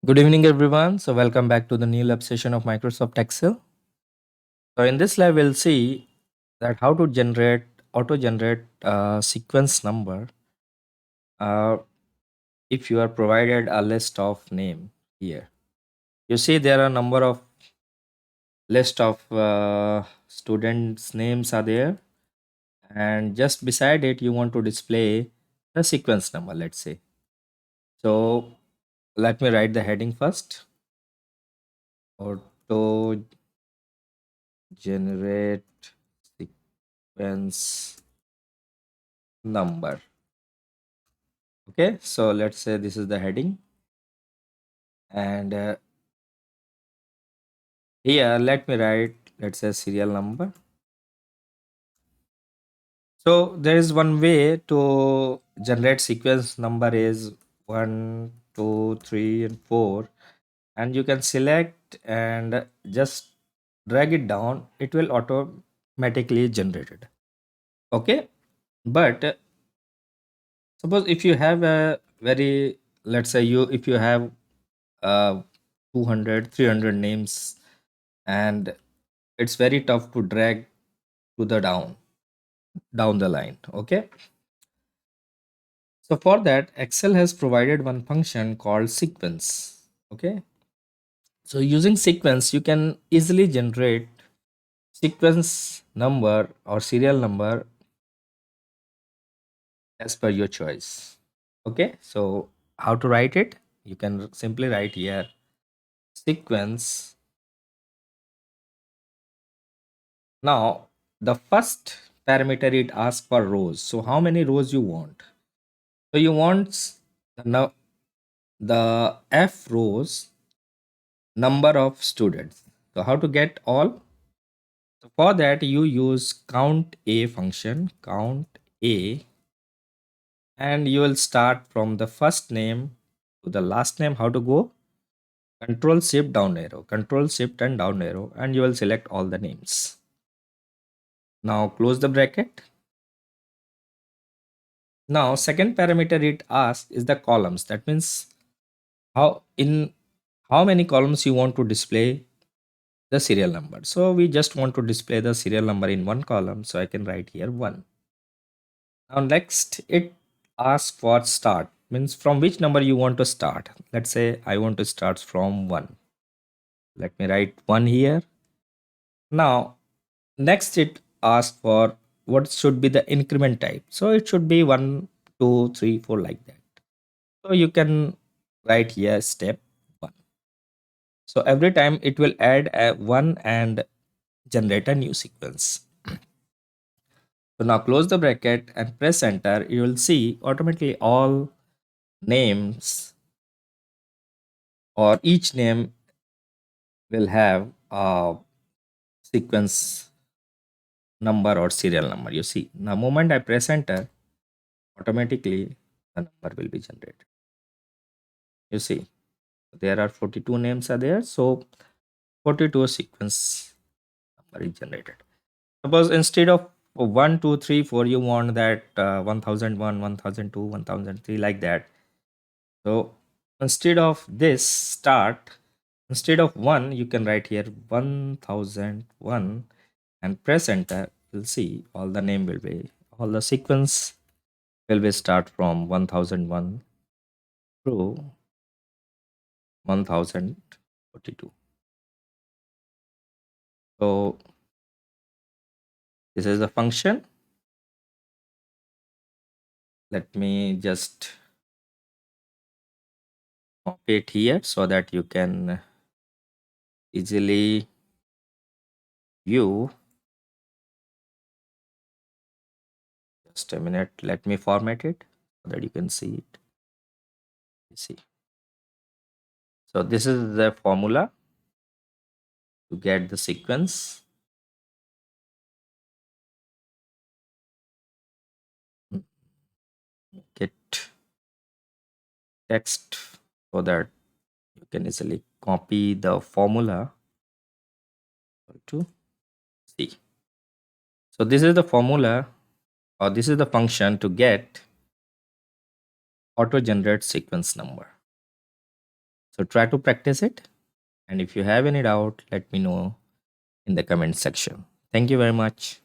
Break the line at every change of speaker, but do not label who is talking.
Good evening, everyone. So, welcome back to the new lab session of Microsoft Excel. So, in this lab, we'll see that how to auto-generate sequence number uh, if you are provided a list of name here. You see there are a number of list of students' names are there, and just beside it, you want to display the sequence number. Let's say. So, let me write the heading first. Auto generate sequence number. Okay, so let's say this is the heading, and here let me write, let's say, serial number. So there is one way to generate sequence number is 1 2 3 and 4, and you can select and just drag it down, it will automatically generated. Okay, but suppose if you have a very, let's say, you if you have 200 300 names, and it's very tough to drag to the down the line. Okay, so for that, Excel has provided one function called sequence. Okay, so using sequence you can easily generate sequence number or serial number as per your choice. Okay, so how to write it? You can simply write here sequence. Now the first parameter, it asks for rows. So how many rows you want? So you want the, the F rows number of students. So how to get all? So for that you use count a function, count a, and you will start from the first name to the last name. How to go? Control shift down arrow, control shift and down arrow, and you will select all the names. Now close the bracket. Now second parameter it asks is the columns. That means how many columns you want to display the serial number. So we just want to display the serial number in one column. So I can write here 1. Now next it asks for start, means from which number you want to start. Let's say I want to start from 1. Let me write 1 here. Now next it asks for what should be the increment type. So it should be 1, 2, 3, 4 like that. So you can write here step 1. So every time it will add a 1 and generate a new sequence. So now close the bracket and press enter. You will see automatically all names or each name will have a sequence number or serial number. You see, the moment I press enter, automatically the number will be generated. You see, there are 42 names are there. So 42 sequence number is generated. Suppose instead of 1, 2, 3, 4, you want that 1001, 1002, 1003 like that. So instead of this start, instead of 1, you can write here 1001 and press enter. You'll see all the name will be, all the sequence will be start from 1001 to 1042. So this is the function. Let me just copy it here so that you can easily view. Just a minute, let me format it so that you can see it. You see, so this is the formula to get the sequence. Get text so that you can easily copy the formula to see. So this is the formula, or this is the function to get auto generate sequence number. So try to practice it. And if you have any doubt, let me know in the comment section. Thank you very much.